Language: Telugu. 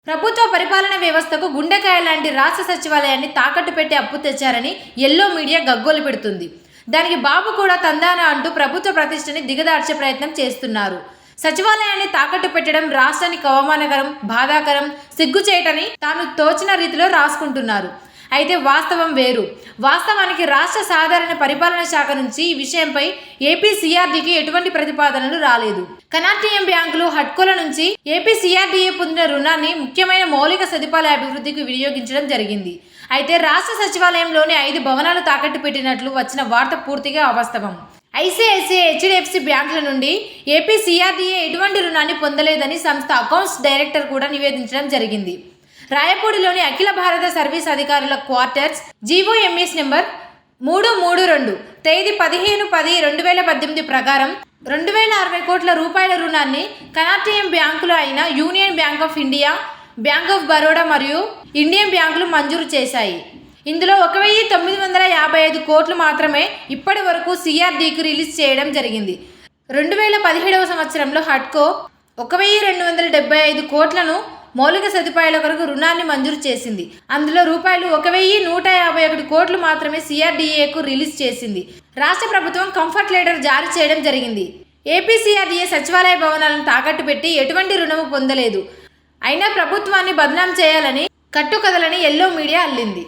ప్రభుత్వ పరిపాలన వ్యవస్థకు గుండెకాయ లాంటి రాష్ట్ర సచివాలయాన్ని తాకట్టు పెట్టి అప్పు తెచ్చారని ఎల్లో మీడియా గగ్గోలు పెడుతుంది. దానికి బాబు కూడా తందాన అంటూ ప్రభుత్వ ప్రతిష్టని దిగదార్చే ప్రయత్నం చేస్తున్నారు. సచివాలయాన్ని తాకట్టు పెట్టడం రాష్ట్రానికి అవమానకరం, బాధాకరం, సిగ్గుచేటని తాను తోచిన రీతిలో రాసుకుంటున్నారు. అయితే వాస్తవం వేరు. వాస్తవానికి రాష్ట్ర సాధారణ పరిపాలన శాఖ నుంచి ఈ విషయంపై ఏపీ సీఆర్డీకి ఎటువంటి ప్రతిపాదనలు రాలేదు. కనార్టీఎం బ్యాంకులు, హడ్కోల నుంచి ఏపీ సీఆర్డీఏ పొందిన రుణాన్ని ముఖ్యమైన మౌలిక సదుపాయాల అభివృద్ధికి వినియోగించడం జరిగింది. అయితే రాష్ట్ర సచివాలయంలోని 5 భవనాలు తాకట్టు పెట్టినట్లు వచ్చిన వార్త పూర్తిగా అవాస్తవం. ఐసీఐసీఐ, హెచ్డీఎఫ్సీ బ్యాంకుల నుండి ఏపీ సీఆర్డీఏ ఎటువంటి రుణాన్ని పొందలేదని సంస్థ అకౌంట్స్ డైరెక్టర్ కూడా నివేదించడం జరిగింది. రాయపూడిలోని అఖిల భారత సర్వీస్ అధికారుల క్వార్టర్స్ జీవోఎంఎస్ నెంబర్ 332 తేదీ 15/10/2018 ప్రకారం 2060 కోట్ల రూపాయల రుణాన్ని కనార్టీఎం బ్యాంకులు అయిన union bank of India, bank of Baroda మరియు ఇండియన్ బ్యాంకులు మంజూరు చేశాయి. ఇందులో 1955 కోట్లు మాత్రమే ఇప్పటి వరకు సీఆర్డీకి రిలీజ్ చేయడం జరిగింది. 2017వ సంవత్సరంలో హడ్కో 1275 కోట్లను మౌలిక సదుపాయాల కొరకు రుణాన్ని మంజూరు చేసింది. అందులో రూపాయలు 1151 కోట్లు మాత్రమే సీఆర్డీఏకు రిలీజ్ చేసింది. రాష్ట్ర ప్రభుత్వం కంఫర్ట్ లెటర్ జారీ చేయడం జరిగింది. ఏపీ సీఆర్డీఏ సచివాలయ భవనాలను తాకట్టు పెట్టి ఎటువంటి రుణము పొందలేదు. అయినా ప్రభుత్వాన్ని బదనాం చేయాలని కట్టుకథలని ఎల్లో మీడియా అల్లింది.